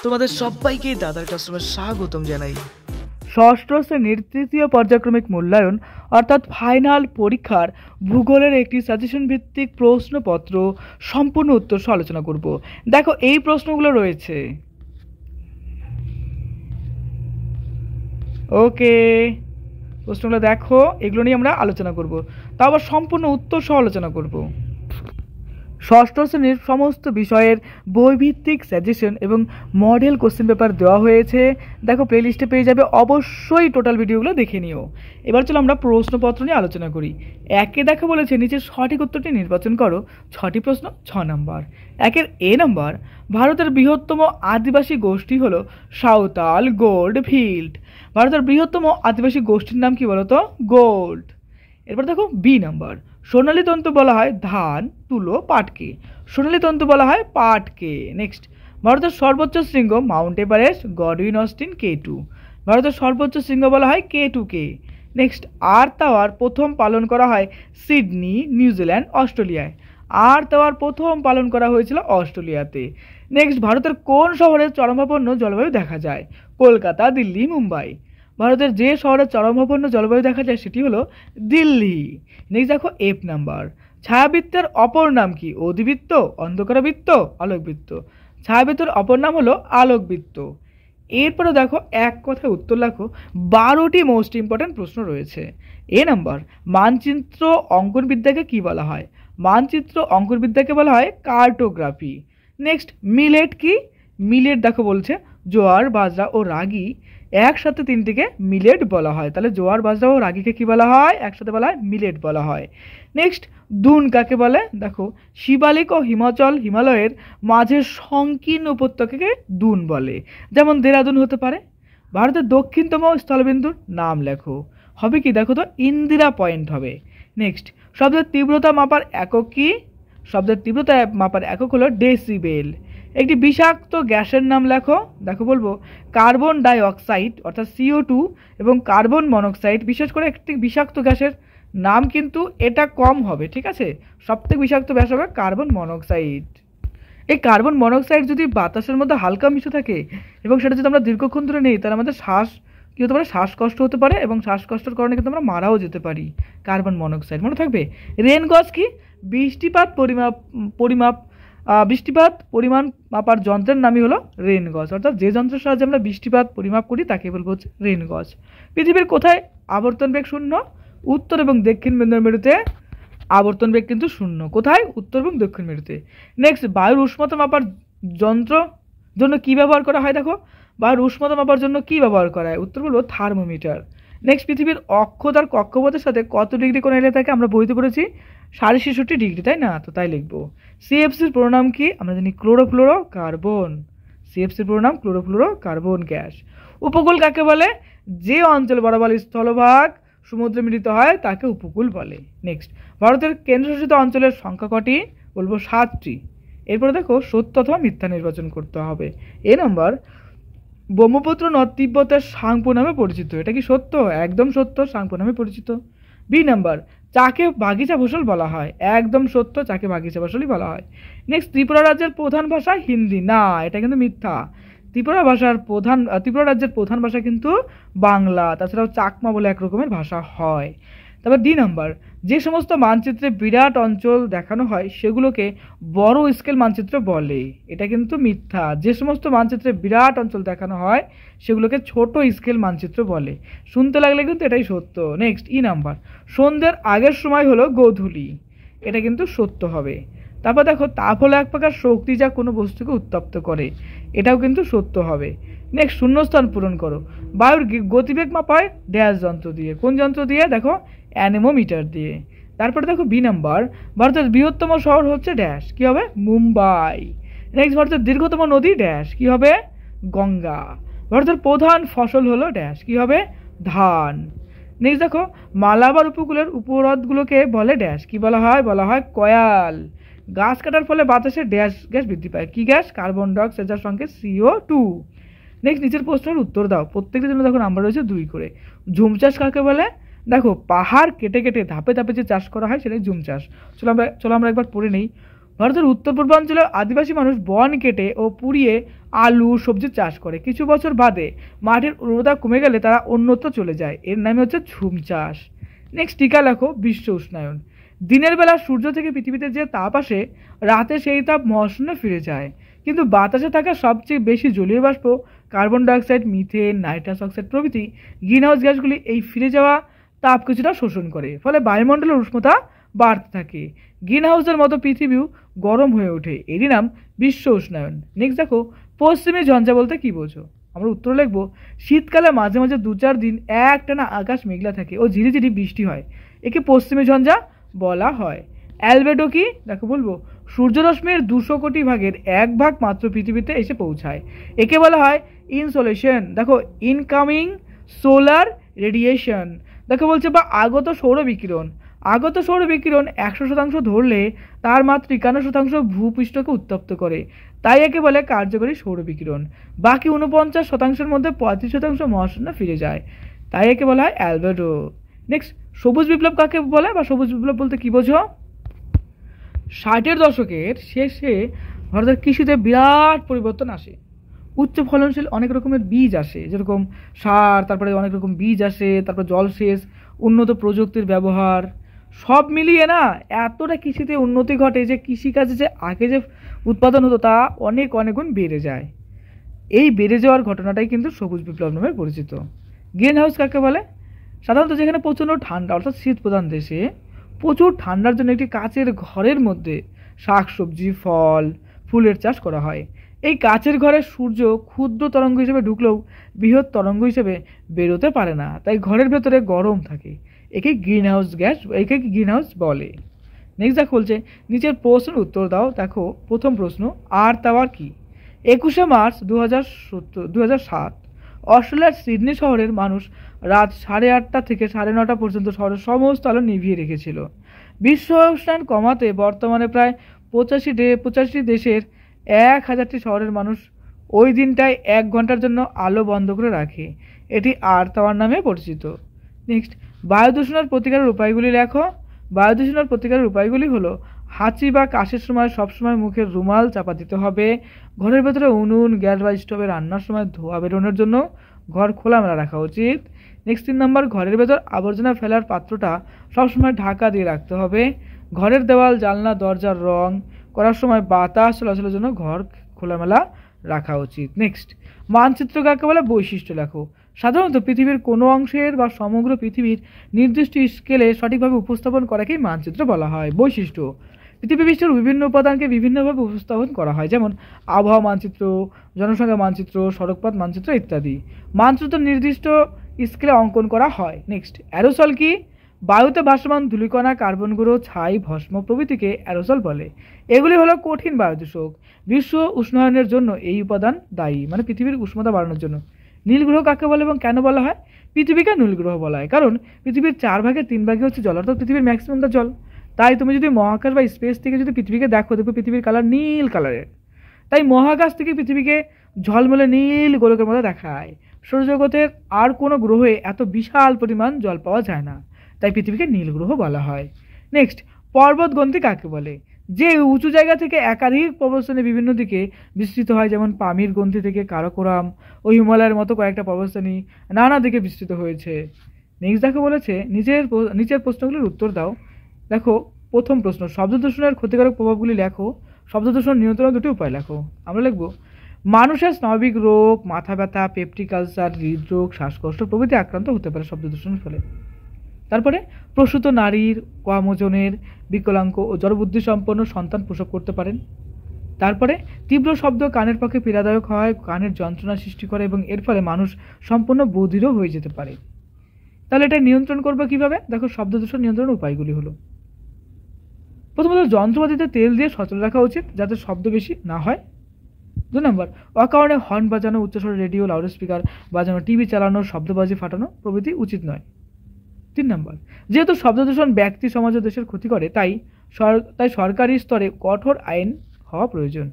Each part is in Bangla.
তোমাদের সবাইকে দাদার ক্লাসরুমে স্বাগতম জানাই। ষষ্ঠ শ্রেণীর তৃতীয় পর্যায়ক্রমিক মূল্যায়ন অর্থাৎ ফাইনাল পরীক্ষার ভূগোলের একটি সাজেশন ভিত্তিক প্রশ্নপত্র সম্পূর্ণ উত্তর সহ আলোচনা করব। দেখো এই প্রশ্নগুলো রয়েছে। ওকে, প্রশ্নগুলো দেখো, এগুলো নিয়ে আমরা আলোচনা করব, তা আবার সম্পূর্ণ উত্তর সহ আলোচনা করব। ষষ্ঠ শ্রেণীর সমস্ত বিষয়ের বইভিত্তিক সাজেশন এবং মডেল কোশ্চেন পেপার দেওয়া হয়েছে। দেখো প্লেলিস্টে পেয়ে যাবে, অবশ্যই টোটাল ভিডিওগুলো দেখে নিও। এবার চলো আমরা প্রশ্নপত্র নিয়ে আলোচনা করি। একে দেখো বলেছে নিচের সঠিক উত্তরটি নির্বাচন করো। 6টি প্রশ্ন, 6 নম্বর। একের এ নম্বর, ভারতের বৃহত্তম আদিবাসী গোষ্ঠী হলো সাঁওতাল গোল্ড ফিল্ড। ভারতের বৃহত্তম আদিবাসী গোষ্ঠীর নাম কি বলতো? গোল্ড। এরপর দেখো বি নাম্বার, সোনালী তন্তু বলা হয় ধান, তুলো, পাটকে। সোনালী তন্তু বলা হয় পাটকে। নেক্সট, ভারতের সর্বোচ্চ শৃঙ্গ Mount Everest, Godwin Austen, K2। ভারতের সর্বোচ্চ শৃঙ্গ বলা হয় K2কে। নেক্সট, আর্থ আওয়ার প্রথম পালন করা হয় সিডনি, নিউজিল্যান্ড, অস্ট্রেলিয়ায়। আর্থ আওয়ার প্রথম পালন করা হয়েছিল অস্ট্রেলিয়াতে। নেক্সট, ভারতের কোন শহরে চরমভাবাপন্ন জলবায়ু দেখা যায়? কলকাতা, দিল্লি, মুম্বাই। ভারতের যে শহরে চরমভাবাপন্ন জলবায়ু দেখা যায় সেটি হলো দিল্লি। নেক্সট দেখো এফ নাম্বার, ছায়াবৃত্তের অপর নাম কি? অধিবৃত্ত, অন্ধকারবৃত্ত, আলোকবৃত্ত। ছায়াবৃত্তের অপর নাম হলো আলোকবৃত্ত। এরপরে দেখো এক কথায় উত্তর লেখো। 12টি মোস্ট ইম্পর্ট্যান্ট প্রশ্ন রয়েছে। এ নাম্বার, মানচিত্র অঙ্কন বিদ্যাকে কি বলা হয়? মানচিত্র অঙ্কন বিদ্যাকে বলা হয় কার্টোগ্রাফি। নেক্সট, মিলেট কি? মিলেট দেখো বলছে জোয়ার, বাজরা ও রাগি একসাথে তিনটিকে মিলেট বলা হয়। তাহলে জোয়ার, বাজরা ও রাগিকে কি বলা হয়? একসাথে বলা হয় মিলেট বলা হয়। নেক্সট, দুন কাকে বলে? দেখো শিবালিক ও হিমালয়ের মাঝের সংকীর্ণ উপত্যকাকে দুন বলে, যেমন দেরাদুন হতে পারে। ভারতের দক্ষিণতম স্থলবিন্দুর নাম লেখো। হবে কি? দেখো তো ইন্দিরা পয়েন্ট হবে। নেক্সট, শব্দের তীব্রতা মাপার একক কি? শব্দের তীব্রতা মাপার একক হলো ডেসিবেল। একটি বিষাক্ত গ্যাসের নাম লেখো। দেখো বলবো কার্বন ডাই অক্সাইড অর্থাৎ CO2 এবং কার্বন মনোক্সাইড। বিশেষ করে একটি বিষাক্ত গ্যাসের নাম কিন্তু এটা কম হবে, ঠিক আছে? সবথেকে বিষাক্ত গ্যাস হবে কার্বন মনোক্সাইড। এই কার্বন মনোক্সাইড যদি বাতাসের মধ্যে হালকা মিশে থাকে এবং সেটা যদি আমরা দীর্ঘক্ষণ ধরে নেই, তাহলে আমাদের কী হতে পারে? শ্বাসকষ্ট হতে পারে, এবং শ্বাসকষ্টের কারণে কিন্তু আমরা মারাও যেতে পারি। কার্বন মনোক্সাইড মনে থাকবে। রেন গজ কি? বৃষ্টিপাত পরিমাণ মাপার যন্ত্রের নামই হলো রেন গজ। অর্থাৎ যে যন্ত্রের সাহায্যে আমরা বৃষ্টিপাত পরিমাপ করি তাকে বলবো হচ্ছে রেন গজ। পৃথিবীর কোথায় আবর্তন বেগ শূন্য? উত্তর এবং দক্ষিণ মেরুতে আবর্তন বেগ কিন্তু শূন্য। কোথায়? উত্তর এবং দক্ষিণ মেরুতে। নেক্সট, বায়ুর উষ্ণতা মাপার জন্য কি ব্যবহার করা হয়? দেখো বায়ুর উষ্ণতা মাপার জন্য কি ব্যবহার করা হয়? উত্তর বলবো থার্মোমিটার। নেক্সট, পৃথিবীর অক্ষ তার কক্ষপথের সাথে কত ডিগ্রি কোণ এলে থাকে? আমরা বইতে পড়েছি 66.5 ডিগ্রি, তাই না? তো তাই লিখবো। CFCর প্রণাম কি? আমরা জানি ক্লোরোফ্লোরো কার্বন। CFCর প্রণাম ক্লোরোফ্লোরো কার্বন গ্যাস। উপকূল কাকে বলে? যে অঞ্চল বরাবর স্থলভাগ সমুদ্রে মিলিত হয় তাকে উপকূল বলে। নেক্সট, ভারতের কেন্দ্রশাসিত অঞ্চলের সংখ্যা কটি? বলবো 7টি। এরপরে দেখো সত্য অথবা মিথ্যা নির্বাচন করতে হবে। এ নম্বর, ব্রহ্মপুত্র নদ তিব্বতের সাংপো নামে পরিচিত। এটা কি সত্য? একদম সত্য, সাংপো নামে পরিচিত। বি নাম্বার, চাকে বাগিচা ফসল বলা হয়। একদম সত্য, চাকে বাগিচা ফসলই বলা হয়। নেক্সট, ত্রিপুরা রাজ্যের প্রধান ভাষা হিন্দি। না, এটা কিন্তু মিথ্যা। ত্রিপুরা রাজ্যের প্রধান ভাষা কিন্তু বাংলা। তাছাড়াও চাকমা বলে এক রকমের ভাষা হয়। তারপর ডি নাম্বার, যে সমস্ত মানচিত্রে বিরাট অঞ্চল দেখানো হয় সেগুলোকে বড় স্কেল মানচিত্র বলে। এটা কিন্তু মিথ্যা। যে সমস্ত মানচিত্রে বিরাট অঞ্চল দেখানো হয় সেগুলোকে ছোট স্কেল মানচিত্র বলে। শুনতে লাগলে কিন্তু এটাই সত্য। নেক্সট, ই নাম্বার, সন্ধ্যের আগের সময় হলো গোধূলি। এটা কিন্তু সত্য হবে। তারপর দেখো তাপ হলো এক প্রকার শক্তি যা কোনো বস্তুকে উত্তপ্ত করে। এটাও কিন্তু সত্য হবে। নেক্সট, শূন্যস্থান পূরণ করো। বায়ুর গতিবেগ মাপা হয় ড্যাশ যন্ত্র দিয়ে। কোন যন্ত্র দিয়ে? দেখো অ্যানেমোমিটার দিয়ে। তারপরে দেখো বি নাম্বার, ভারতের বৃহত্তম শহর হচ্ছে ড্যাশ। কি হবে? মুম্বাই। নেক্সট, ভারতের দীর্ঘতম নদী ড্যাশ। কি হবে? গঙ্গা। ভারতের প্রধান ফসল হলো ড্যাশ। কি হবে? ধান। নেক্সট দেখো মালাবার উপকূলের উপহ্রদগুলোকে বলে ড্যাশ। কি বলা হয়? বলা হয় কয়াল। গাছ কাটার ফলে বাতাসে ড্যাশ গ্যাস বৃদ্ধি পায়। কি গ্যাস? কার্বন ডাইঅক্সাইড, যার সঙ্গে CO2। নেক্সট, নিচের প্রশ্নের উত্তর দাও। প্রত্যেকটার জন্য দেখো নাম্বার রয়েছে 2 করে। ঝুম চাষ কাকে বলে? দেখো পাহাড় কেটে কেটে ধাপে ধাপে যে চাষ করা হয় সেটাই ঝুম চাষ। চলো আমরা একবার পড়ে নেই। ভারতের উত্তর পূর্বাঞ্চলের আদিবাসী মানুষ বন কেটে ও পুড়িয়ে আলু সবজি চাষ করে। কিছু বছর বাদে মাটির উর্বরতা কমে গেলে তারা অন্যত্র চলে যায়, এর নামে হচ্ছে ঝুম চাষ। নেক্সট টিকা লেখো, বিশ্ব উষ্ণায়ন। দিনের বেলা সূর্য থেকে পৃথিবীতে যে তাপ আসে, রাতে সেই তাপ মহাশূন্যে ফিরে যায়। কিন্তু বাতাসে থাকা সবচেয়ে বেশি জলীয় বাষ্প, carbon dioxide, methane, nitrous oxide প্রভৃতি গ্রিনহাউস গ্যাসগুলি এই ফিরে যাওয়া তাপ কিছুটা শোষণ করে, ফলে বায়ুমণ্ডলের উষ্ণতা বাড়তে থাকে। গ্রিনহাউসের মতো পৃথিবীও গরম হয়ে ওঠে, এরই নাম বিশ্ব উষ্ণায়ন। নেক্সট দেখো, পশ্চিমী ঝঞ্ঝা বলতে কি বোঝো? আমরা উত্তর লিখব, শীতকালে মাঝে মাঝে 2-4 দিন একটানা আকাশ মেঘলা থাকে ও ঝিরিঝিরি বৃষ্টি হয়, একে পশ্চিমী ঝঞ্ঝা বলা হয়। অ্যালবেডো কি? দেখো বলবো, সূর্যরশ্মির 200 কোটি ভাগের 1 ভাগ মাত্র পৃথিবীতে এসে পৌঁছায়, একে বলা হয় ইনসোলেশন। দেখো, ইনকামিং সোলার রেডিয়েশন। দেখো বলছে বা আগত সৌর বিকিরণ। আগত সৌর বিকিরণ 100% ধরলে তার মাত্র 51% ভূপৃষ্ঠকে উত্তপ্ত করে, তাই একে বলে কার্যকরী সৌর বিকিরণ। বাকি 49%-এর মধ্যে 35% মহাশূন্য ফিরে যায়, তাই একে বলা হয় অ্যালবেডো। নেক্সট, সবুজ বিপ্লব কাকে বলে বা সবুজ বিপ্লব বলতে কি বোঝো? 60-এর দশকের শেষে ভারতের কৃষিতে বিরাট পরিবর্তন আসে। উচ্চ ফলনশীল অনেক রকমের বীজ আসে, যেরকম সার, তারপরে অনেক রকম বীজ আসে, তারপর জলসেচ, উন্নত প্রযুক্তির ব্যবহার, সব মিলিয়ে না এতটা কৃষিতে উন্নতি ঘটে যে কৃষিকাজে যে আগে যে উৎপাদন হতো তা অনেক অনেক গুণ বেড়ে যায়। এই বেড়ে যাওয়ার ঘটনাটাই কিন্তু সবুজ বিপ্লব নামে পরিচিত। গ্রিন হাউস কাকে বলে? সাধারণত যেখানে প্রচণ্ড ঠান্ডা, অর্থাৎ শীত প্রধান দেশে প্রচুর ঠান্ডার জন্য একটি কাচের ঘরের মধ্যে শাকসবজি, ফল, ফুলের চাষ করা হয়। এই কাচের ঘরে সূর্য ক্ষুদ্র তরঙ্গ হিসেবে ঢুকলেও বৃহৎ তরঙ্গ হিসেবে বেরোতে পারে না, তাই ঘরের ভেতরে গরম থাকে। একে গ্রিন হাউস বলে। নেক্সট দেখো বলছে, নিচের প্রশ্নের উত্তর দাও। দেখো প্রথম প্রশ্ন, আর্থ আওয়ার কি? 21শে মার্চ 2007 অস্ট্রেলিয়ার সিডনি শহরের মানুষ রাত 8:30 থেকে 9:30 পর্যন্ত শহরের সমস্ত আলো নিভিয়ে রেখেছিল। বিশ্ব উষ্ণায়ন কমাতে বর্তমানে প্রায় 85 দেশের 1000টি শহরের মানুষ ওই দিনটায় 1 ঘন্টার জন্য আলো বন্ধ করে রাখে। এটি আর্থ আওয়ার নামে পরিচিত। নেক্সট, বায়ু দূষণের প্রতিকারের উপায়গুলি লেখো। বায়ু দূষণের প্রতিকারের উপায়গুলি হলো, হাঁচি বা কাশির সময় সবসময় মুখে রুমাল চাপা দিতে হবে। ঘরের ভেতরে উনুন, গ্যাস বা স্টোভে রান্নার সময় ধোঁয়া বেরোনোর জন্য ঘর খোলামেলা রাখা উচিত। নেক্সট 3 নম্বর, ঘরের ভেতর আবর্জনা ফেলার পাত্রটা সবসময় ঢাকা দিয়ে রাখতে হবে। ঘরের দেওয়াল, জানলা, দরজার রং করার সময় বাতাস চলাচলের জন্য ঘর খোলামেলা রাখা উচিত। নেক্সট, মানচিত্র কাকে বলে? বৈশিষ্ট্য লেখো। সাধারণত পৃথিবীর কোনো অংশের বা সমগ্র পৃথিবীর নির্দিষ্ট স্কেলে সঠিকভাবে উপস্থাপন করাকেই মানচিত্র বলা হয়। বৈশিষ্ট্য, পৃথিবী পৃষ্ঠের বিভিন্ন উপাদানকে বিভিন্নভাবে উপস্থাপন করা হয়, যেমন আবহাওয়া মানচিত্র, জনসংখ্যা মানচিত্র, সড়কপথ মানচিত্র ইত্যাদি। মানচিত্র নির্দিষ্ট স্কেলে অঙ্কন করা হয়। নেক্সট, অ্যারোসল কি? বায়ুতে ভাসমান ধূলিকণা, কার্বন গুঁড়ো, ছাই, ভস্ম প্রভৃতিকে অ্যারোসল বলে। এগুলি হলো কঠিন বায়ুদূষক। বিশ্ব উষ্ণায়নের জন্য এই উপাদান দায়ী, মানে পৃথিবীর উষ্ণতা বাড়ানোর জন্য। নীল গ্রহ কাকে বলে এবং কেন বলা হয়? পৃথিবীকে নীল গ্রহ বলা হয় কারণ পৃথিবীর 4/3 হচ্ছে জল, অর্থাৎ পৃথিবীর ম্যাক্সিমামটা জল। তাই তুমি যদি মহাকাশ বা স্পেস থেকে যদি পৃথিবীকে দেখো, দেখবে পৃথিবীর কালার নীল কালারের। তাই মহাকাশ থেকে পৃথিবীকে ঝলমলে নীল গোলকের মতো দেখায়। সৌরজগতের আর কোনো গ্রহে এত বিশাল পরিমাণ জল পাওয়া যায় না, তাই পৃথিবীকে নীল গ্রহ বলা হয়। নেক্সট, পর্বতগ্রন্থি কাকে বলে? যে উঁচু জায়গা থেকে একাধিক পর্বতশ্রেণী বিভিন্ন দিকে বিস্তৃত হয়, যেমন পামির গ্রন্থি থেকে কারাকোরাম ও হিমালয়ের মতো কয়েকটা পর্বতশ্রেণী নানা দিকে বিস্তৃত হয়েছে। নেক্সট দেখো বলেছে, নিচের প্রশ্নগুলির উত্তর দাও। দেখো প্রথম প্রশ্ন, শব্দ দূষণের ক্ষতিকারক প্রভাবগুলি লেখো। শব্দ দূষণ নিয়ন্ত্রণের 2টি উপায় লেখো। আমরা লিখব, মানুষের স্নায়বিক রোগ, মাথা ব্যথা, পেপটিক আলসার, হৃদরোগ, শ্বাসকষ্ট প্রভৃতি আক্রান্ত হতে পারে শব্দ দূষণের ফলে। তারপরে প্রসূত নারীর, কম ওজনের, বিকলাঙ্গ ও জড়বুদ্ধি সম্পন্ন সন্তান প্রসব করতে পারেন। তারপরে তীব্র শব্দ কানের পক্ষে পীড়াদায়ক হয়, কানের যন্ত্রণা সৃষ্টি করে এবং এর ফলে মানুষ সম্পূর্ণ বধিরও হয়ে যেতে পারে। তাহলে এটা নিয়ন্ত্রণ করবে কিভাবে? দেখো শব্দ দূষণ নিয়ন্ত্রণের উপায়গুলি হলো, প্রথমত যন্ত্রপাতিতে তেল দিয়ে সচল রাখা উচিত যাতে শব্দ বেশি না হয়। 2 নম্বর, অকারণে হর্ন বাজানো, উচ্চস্বরে রেডিও, লাউডস্পিকার বাজানো, টিভি চালানো, শব্দবাজি ফাটানো প্রভৃতি উচিত নয়। 3 নম্বর, যেহেতু শব্দ দূষণ ব্যক্তি, সমাজ ও দেশের ক্ষতি করে, তাই সরকারি স্তরে কঠোর আইন হওয়া প্রয়োজন।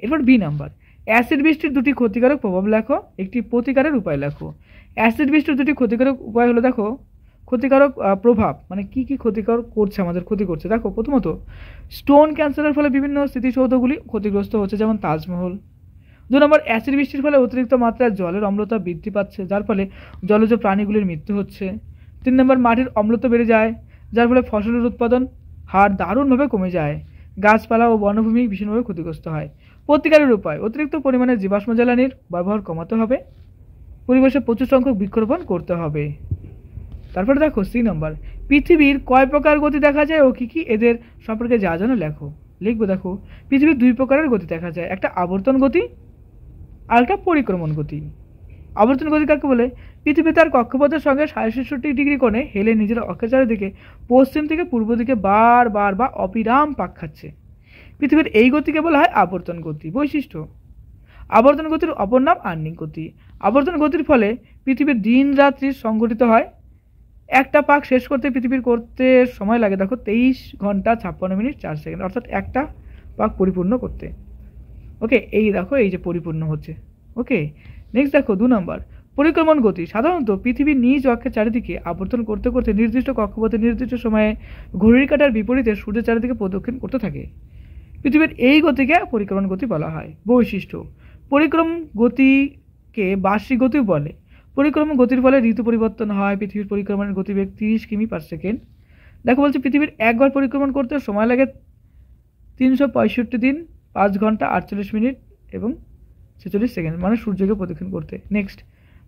এরপর বি নাম্বার, অ্যাসিড বৃষ্টির 2টি ক্ষতিকারক প্রভাব লেখো, একটি প্রতিকারের উপায় লেখো। অ্যাসিড বৃষ্টির 2টি ক্ষতিকারক উপায় হলো, দেখো ক্ষতিকারক প্রভাব, মানে কি কি ক্ষতিকর করছে, আমাদের ক্ষতি করছে। দেখো প্রথমত স্টোন ক্যান্সারের ফলে বিভিন্ন স্মৃতিসৌধগুলি ক্ষতিগ্রস্ত হচ্ছে, যেমন তাজমহল। 2 নম্বর, অ্যাসিড বৃষ্টির ফলে অতিরিক্ত মাত্রায় জলের অম্লতা বৃদ্ধি পাচ্ছে, যার ফলে জলজ প্রাণীগুলির মৃত্যু হচ্ছে। 3 নম্বর, মাটির অম্লতা বেড়ে যায়, যার ফলে ফসলের উৎপাদন হার দারুণভাবে কমে যায়, গাছপালা ও বনভূমি ভীষণভাবে ক্ষতিগ্রস্ত হয়। প্রতিকারের উপায়: অতিরিক্ত পরিমাণে জীবাশ্ম জ্বালানির ব্যবহার কমাতে হবে, পরিবেশে প্রচুর সংখ্যক বৃক্ষরোপণ করতে হবে। তারপরে দেখো সি নম্বর, পৃথিবীর কয় প্রকার গতি দেখা যায় ও কি কি, এদের সম্পর্কে যা জানো লেখো। লিখবো, দেখো পৃথিবীর 2 প্রকারের গতি দেখা যায়, একটা আবর্তন গতি আর একটা পরিক্রমণ গতি। আবর্তন গতি কাকে বলে? পৃথিবী তার কক্ষপথের সঙ্গে 66 ডিগ্রি কোণে হেলে নিজের অক্ষের চারিদিকে পশ্চিম থেকে পূর্ব দিকে বারবার বা অবিরাম পাক খাচ্ছে। পৃথিবীর এই গতিকে বলা হয় আবর্তন গতি। বৈশিষ্ট্য: আবর্তন গতির অপর নাম আহ্নিক গতি। আবর্তন গতির ফলে পৃথিবীর দিন রাত্রি সংঘটিত হয়। একটা পাক শেষ করতে পৃথিবীর করতে সময় লাগে দেখো 23 ঘন্টা 56 মিনিট 4 সেকেন্ড, অর্থাৎ একটা পাক পরিপূর্ণ করতে। ওকে, এই দেখো এই যে পরিপূর্ণ হচ্ছে। ওকে, নেক্সট দেখো 2 নম্বর, পরিক্রমণ গতি। সাধারণত পৃথিবীর নিজ অক্ষের চারিদিকে আবর্তন করতে করতে নির্দিষ্ট কক্ষপথে নির্দিষ্ট সময়ে ঘড়ির কাঁটার বিপরীতে সূর্যের চারিদিকে প্রদক্ষিণ করতে থাকে। পৃথিবীর এই গতিকে পরিক্রমণ গতি বলা হয়। বৈশিষ্ট্য: পরিক্রমণ গতিকে বার্ষিক গতি বলে। পরিক্রমণ গতির ফলে ঋতু পরিবর্তন হয়। পৃথিবীর পরিক্রমণের গতিবেগ 30 কিমি পার সেকেন্ড। দেখো বলছে পৃথিবীর একবার পরিক্রমণ করতে সময় লাগে 365 দিন 5 ঘন্টা 48 মিনিট এবং 46 সেকেন্ড, মানে সূর্যকে প্রদক্ষিণ করতে। নেক্সট,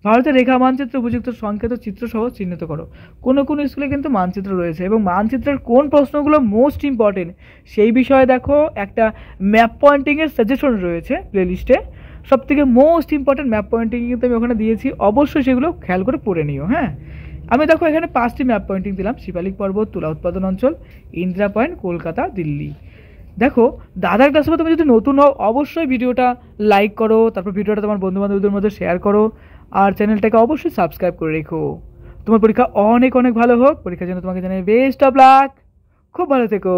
ভারতের রেখা মানচিত্র উপযুক্ত সংকেত চিত্র সহ চিহ্নিত করো। কোন কোন স্কুলে কিন্তু মানচিত্র রয়েছে এবং মানচিত্রের কোন প্রশ্নগুলো মোস্ট ইম্পর্টেন্ট সেই বিষয়ে দেখো একটা ম্যাপ পয়েন্টিংয়ের সাজেশন রয়েছে প্লেলিস্টে। সবথেকে মোস্ট ইম্পর্টেন্ট ম্যাপ পয়েন্টিং কিন্তু আমি ওখানে দিয়েছি, অবশ্যই সেগুলো খেয়াল করে পড়ে নিও। হ্যাঁ, আমি দেখো এখানে 5টি ম্যাপ পয়েন্টিং দিলাম: শিবালিক পর্বত, তুলা উৎপাদন অঞ্চল, ইন্দিরা পয়েন্ট, কলকাতা, দিল্লি। দেখো দাদার ক্লাসে তুমি যদি নতুন হও অবশ্যই ভিডিওটা লাইক করো, তারপর ভিডিওটা তোমার বন্ধু বান্ধবদের মধ্যে শেয়ার করো, আর চ্যানেলটাকে অবশ্যই সাবস্ক্রাইব করে রেখো। তোমার পরীক্ষা অনেক অনেক ভালো হোক, পরীক্ষার জন্য তোমাকে জানাই বেস্ট অফ লাক, খুব ভালো থেকো।